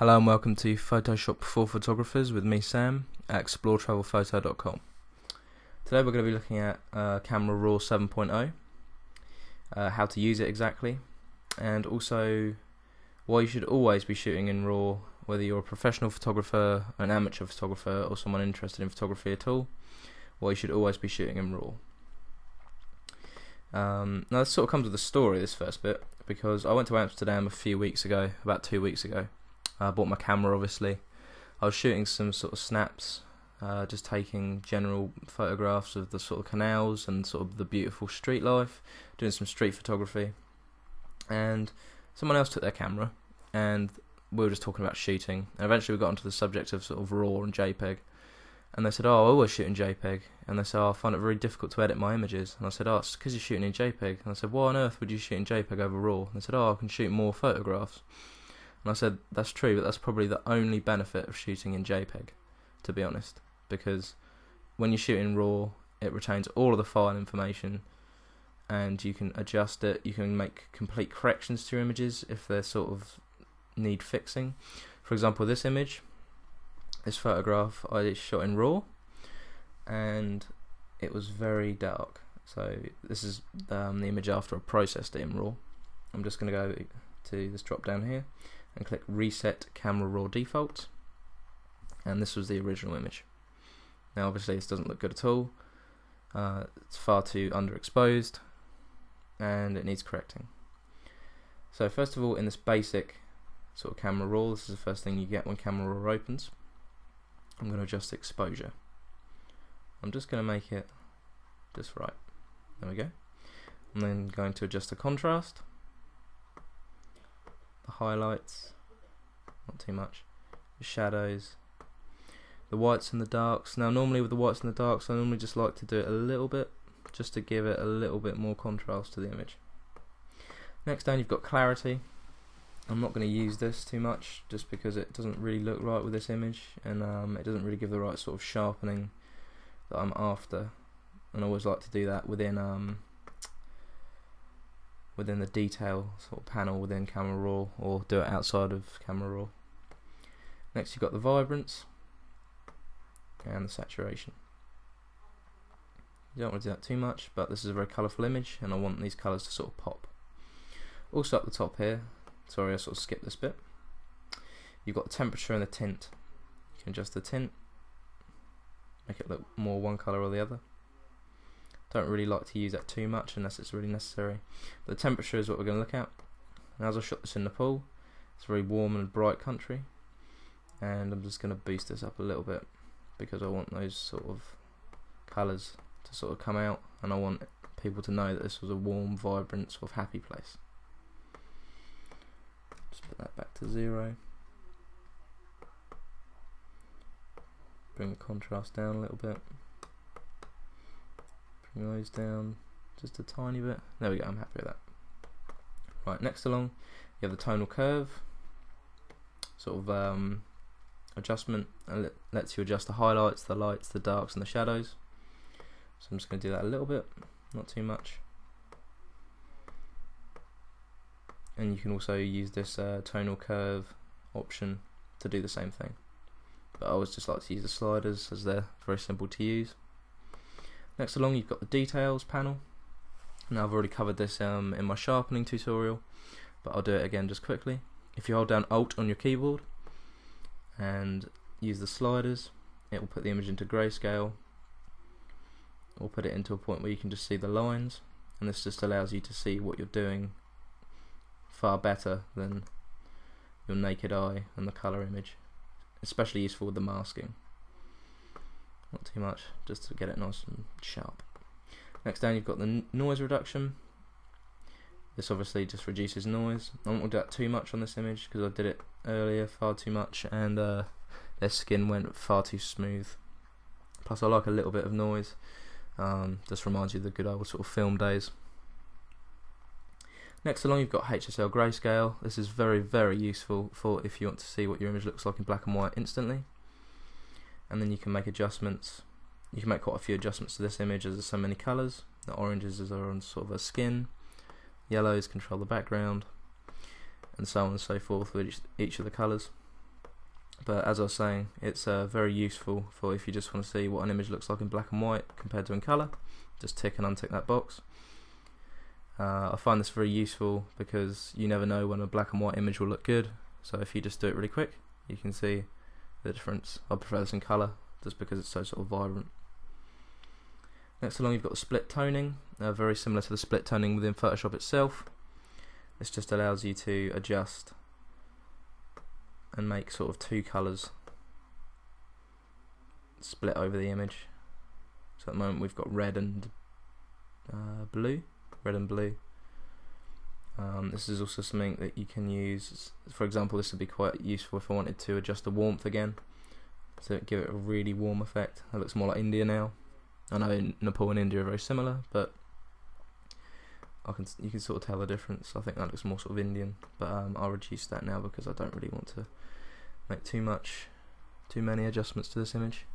Hello and welcome to Photoshop for Photographers with me, Sam, at exploretravelphoto.com. Today we're going to be looking at Camera Raw 7.0, how to use it exactly, and also why you should always be shooting in RAW, whether you're a professional photographer, an amateur photographer, or someone interested in photography at all, why you should always be shooting in RAW. Now this sort of comes with a story, this first bit, because I went to Amsterdam a few weeks ago, about 2 weeks ago. I bought my camera, obviously. I was shooting some sort of snaps, just taking general photographs of the sort of canals and sort of the beautiful street life, doing some street photography. And someone else took their camera, and we were just talking about shooting. And eventually we got onto the subject of sort of RAW and JPEG. And they said, "Oh, I always shoot in JPEG." And they said, "Oh, I find it very difficult to edit my images." And I said, "Oh, it's because you're shooting in JPEG." And I said, "Why on earth would you shoot in JPEG over RAW?" And they said, "Oh, I can shoot more photographs." And I said, that's true, but that's probably the only benefit of shooting in JPEG, to be honest. Because when you shoot in RAW, it retains all of the file information, and you can adjust it, you can make complete corrections to your images if they sort of need fixing. For example, this image, this photograph, I shot in RAW, and it was very dark. So this is the image after I processed it in RAW. I'm just going to go to this drop down here and click Reset Camera Raw Default, and this was the original image. Now obviously this doesn't look good at all, it's far too underexposed and it needs correcting. So first of all, in this basic sort of Camera Raw, this is the first thing you get when Camera Raw opens. I'm going to adjust exposure. I'm just going to make it just right. There we go. I'm then going to adjust the contrast, the highlights, not too much, the shadows, the whites and the darks. Now normally with the whites and the darks I normally just like to do it a little bit, just to give it a little bit more contrast to the image. Next down you've got clarity. I'm not going to use this too much just because it doesn't really look right with this image, and it doesn't really give the right sort of sharpening that I'm after, and I always like to do that within the detail sort of panel within Camera Raw, or do it outside of Camera Raw. Next you've got the vibrance and the saturation. You don't want to do that too much, but this is a very colourful image and I want these colours to sort of pop. Also at the top here, sorry I sort of skipped this bit, you've got the temperature and the tint. You can adjust the tint, make it look more one colour or the other. Don't really like to use that too much unless it's really necessary. But the temperature is what we're going to look at. And as I shot this in Nepal, it's a very warm and bright country, and I'm just going to boost this up a little bit because I want those sort of colours to sort of come out, and I want people to know that this was a warm, vibrant, sort of happy place. Just put that back to 0. Bring the contrast down a little bit. Bring those down just a tiny bit. There we go, I'm happy with that. Right, next along you have the tonal curve, sort of adjustment, and it lets you adjust the highlights, the lights, the darks and the shadows. So I'm just going to do that a little bit, not too much. And you can also use this tonal curve option to do the same thing. But I always just like to use the sliders as they're very simple to use. Next along you've got the details panel. Now I've already covered this in my sharpening tutorial, but I'll do it again just quickly. If you hold down Alt on your keyboard and use the sliders, it will put the image into grayscale, or put it into a point where you can just see the lines, and this just allows you to see what you're doing far better than your naked eye and the colour image. Especially useful with the masking. Not too much, just to get it nice and sharp. Next down you've got the noise reduction. This obviously just reduces noise. I won't do that too much on this image because I did it earlier far too much, and their skin went far too smooth. Plus I like a little bit of noise, just reminds you of the good old sort of film days. Next along you've got HSL Grayscale. This is very, very useful for if you want to see what your image looks like in black and white instantly. And then you can make adjustments. You can make quite a few adjustments to this image as there's so many colours. The oranges are on sort of a skin, yellows control the background, and so on and so forth with each of the colours. but as I was saying, it's very useful for if you just want to see what an image looks like in black and white compared to in colour. Just tick and untick that box. I find this very useful because you never know when a black and white image will look good, so if you just do it really quick you can see the difference. I prefer this in colour just because it's so sort of vibrant. Next along you've got the split toning, very similar to the split toning within Photoshop itself. This just allows you to adjust and make sort of two colours split over the image. So at the moment we've got red and blue. This is also something that you can use. For example, this would be quite useful if I wanted to adjust the warmth again, to give it a really warm effect. It looks more like India now. I know Nepal and India are very similar, but you can sort of tell the difference. I think that looks more sort of Indian, but I'll reduce that now because I don't really want to make too many adjustments to this image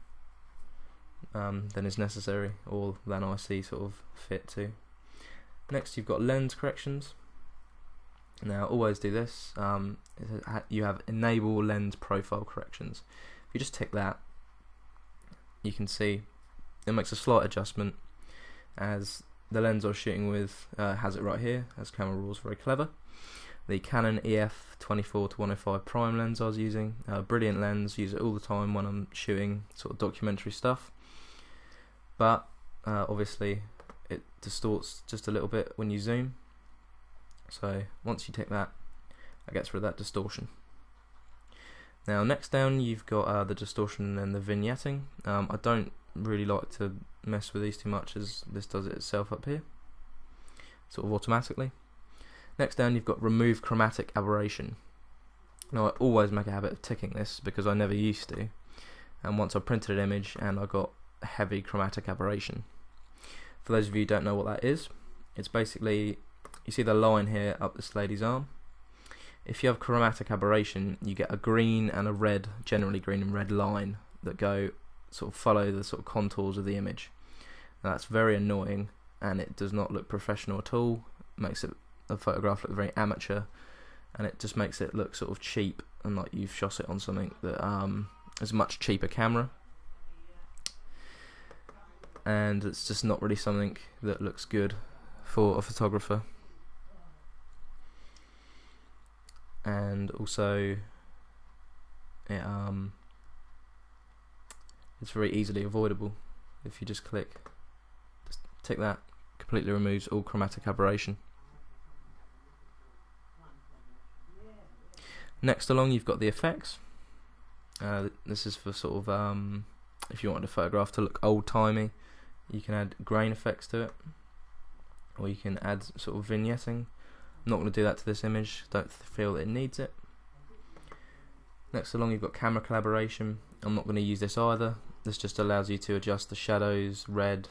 than is necessary, or than I see sort of fit to. Next you've got lens corrections. Now always do this. You have enable lens profile corrections. If you just tick that, you can see it makes a slight adjustment, as the lens I was shooting with has it right here, as Camera Raw is very clever. The Canon EF 24-105 prime lens I was using, brilliant lens, use it all the time when I'm shooting sort of documentary stuff, but obviously it distorts just a little bit when you zoom, so once you tick that, it gets rid of that distortion. Now next down you've got the distortion and the vignetting. I don't really like to mess with these too much, as this does it itself up here, sort of automatically. Next down you've got remove chromatic aberration. Now I always make a habit of ticking this because I never used to, and once I printed an image and I got heavy chromatic aberration. For those of you who don't know what that is, it's basically, you see the line here up this lady's arm. If you have chromatic aberration, you get a green and a red, generally green and red line that go sort of follow the sort of contours of the image. Now that's very annoying, and it does not look professional at all. It makes a photograph look very amateur, and it just makes it look sort of cheap and like you've shot it on something that is a much cheaper camera, and it's just not really something that looks good for a photographer. And also it's very easily avoidable. If you just tick that, completely removes all chromatic aberration. Next along you've got the effects. This is for sort of if you wanted a photograph to look old-timey, you can add grain effects to it, or you can add sort of vignetting. I'm not going to do that to this image, don't feel that it needs it. Next along you've got camera collaboration. I'm not going to use this either. This just allows you to adjust the shadows, red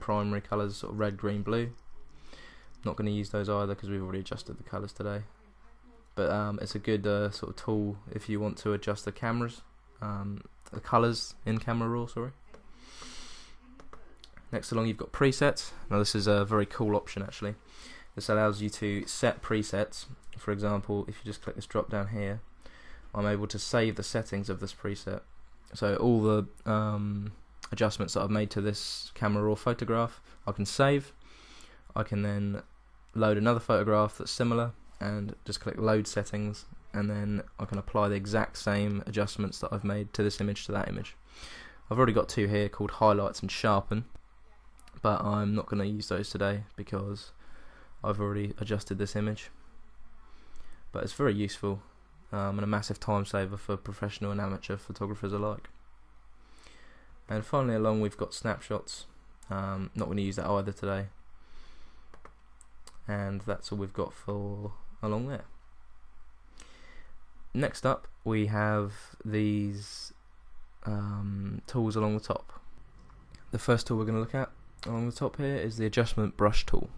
primary colours, sort of red, green, blue. Not going to use those either because we've already adjusted the colours today. But it's a good sort of tool if you want to adjust the cameras, the colours in Camera Raw, sorry. Next along you've got presets. Now this is a very cool option actually. This allows you to set presets. For example, if you just click this drop down here, I'm able to save the settings of this preset. So all the adjustments that I've made to this Camera Raw photograph, I can save. I can then load another photograph that's similar and just click load settings, and then I can apply the exact same adjustments that I've made to this image to that image. I've already got two here called highlights and sharpen, but I'm not going to use those today because I've already adjusted this image. But it's very useful and a massive time saver for professional and amateur photographers alike. And finally along we've got snapshots. Not going to use that either today. And that's all we've got for along there. Next up we have these tools along the top. The first tool we're going to look at along the top here is the adjustment brush tool.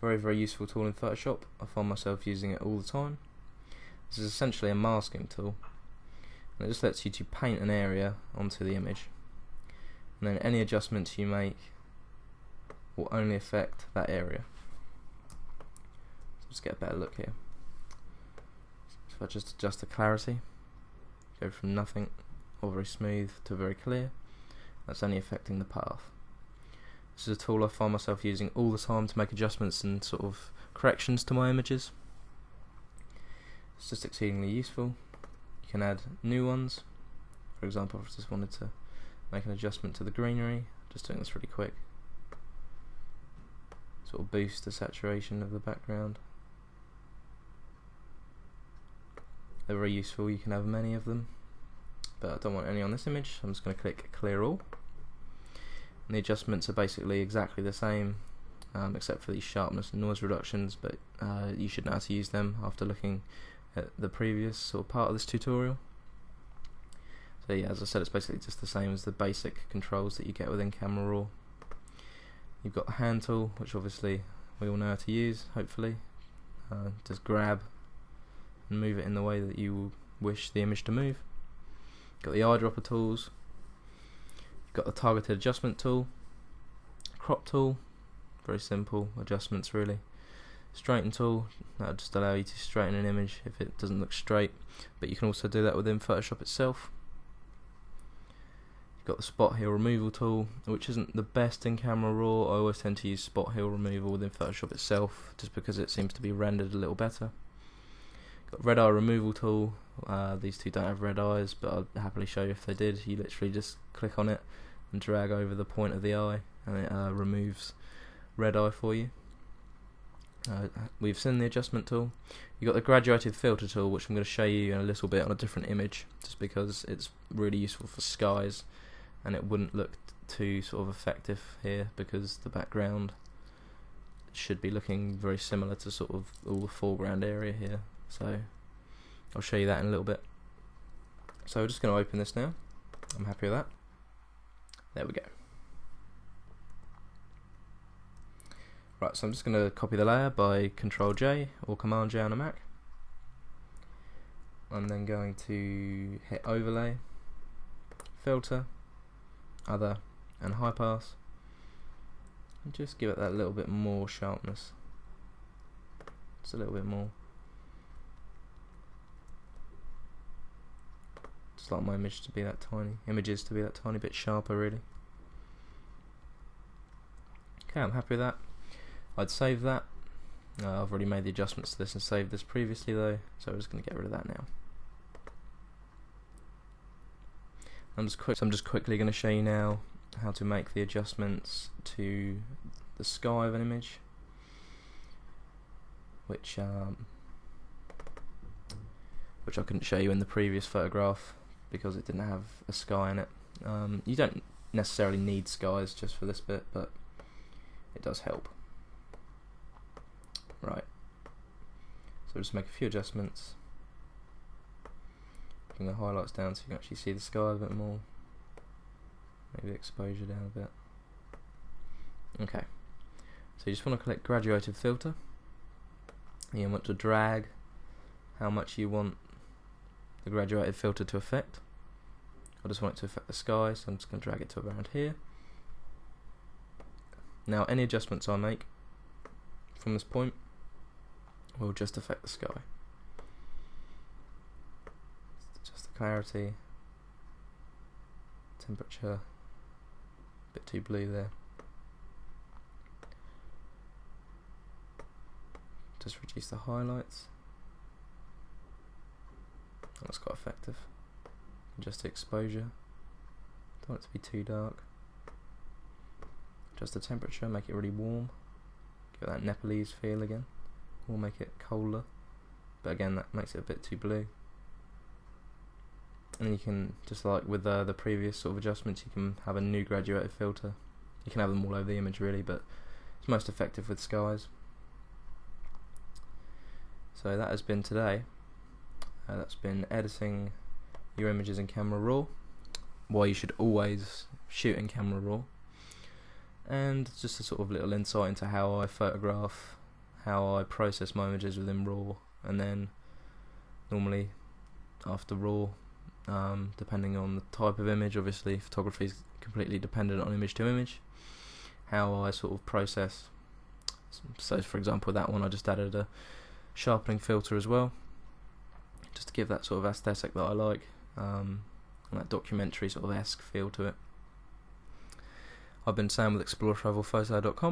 Very, very useful tool in Photoshop. I find myself using it all the time. This is essentially a masking tool, and it just lets you to paint an area onto the image, and then any adjustments you make will only affect that area. So let's get a better look here. So if I just adjust the clarity, go from nothing or very smooth to very clear. That's only affecting the path. This is a tool I find myself using all the time to make adjustments and sort of corrections to my images. It's just exceedingly useful. You can add new ones. For example, if I just wanted to make an adjustment to the greenery, just doing this really quick. Sort of boost the saturation of the background. They're very useful, you can have many of them, but I don't want any on this image. I'm just going to click clear all. And the adjustments are basically exactly the same, except for these sharpness and noise reductions, but you should know how to use them after looking at the previous sort of part of this tutorial. So yeah, as I said, it's basically just the same as the basic controls that you get within Camera Raw. You've got the hand tool, which obviously we all know how to use, hopefully. Just grab and move it in the way that you wish the image to move. You've got the eyedropper tools. You've got the targeted adjustment tool, crop tool, very simple adjustments really. Straighten tool, that'll just allow you to straighten an image if it doesn't look straight, but you can also do that within Photoshop itself. You've got the spot heal removal tool, which isn't the best in Camera Raw. I always tend to use spot heal removal within Photoshop itself, just because it seems to be rendered a little better. Got red eye removal tool. These two don't have red eyes, but I'll happily show you if they did. You literally just click on it and drag over the point of the eye, and it removes red eye for you. We've seen the adjustment tool. You've got the graduated filter tool, which I'm going to show you in a little bit on a different image, just because it's really useful for skies, and it wouldn't look too sort of effective here because the background should be looking very similar to sort of all the foreground area here. So I'll show you that in a little bit. So we're just going to open this now. I'm happy with that. There we go. Right, so I'm just going to copy the layer by Control J or Command J on a Mac. I'm then going to hit Overlay, Filter, Other, and High Pass, and just give it that little bit more sharpness. Just a little bit more. Just like my images to be that tiny bit sharper really. Okay, I'm happy with that. I'd save that. I've already made the adjustments to this and saved this previously though, so I'm just going to get rid of that now. I'm just quickly going to show you now how to make the adjustments to the sky of an image, which I couldn't show you in the previous photograph because it didn't have a sky in it. You don't necessarily need skies just for this bit, but it does help. Right, so just make a few adjustments. Bring the highlights down so you can actually see the sky a bit more. Maybe exposure down a bit. Okay, so you just want to click graduated filter. You want to drag how much you want the graduated filter to affect. I just want it to affect the sky, so I'm just going to drag it to around here. Now any adjustments I make from this point will just affect the sky. Just the clarity, temperature, a bit too blue there. Just reduce the highlights. That's quite effective. Adjust the exposure. Don't want it to be too dark. Adjust the temperature, make it really warm. Give it that Nepalese feel again. Or make it colder. But again, that makes it a bit too blue. And then you can, just like with the previous sort of adjustments, you can have a new graduated filter. You can have them all over the image really, but it's most effective with skies. So that has been today. That's been editing your images in Camera Raw, why you should always shoot in Camera Raw, and just a sort of little insight into how I photograph, how I process my images within RAW, and then normally after RAW, depending on the type of image, obviously photography is completely dependent on image to image, how I sort of process. So for example with that one I just added a sharpening filter as well, just to give that sort of aesthetic that I like. and that documentary sort of esque feel to it. I've been Sam with ExploreTravelPhoto.com.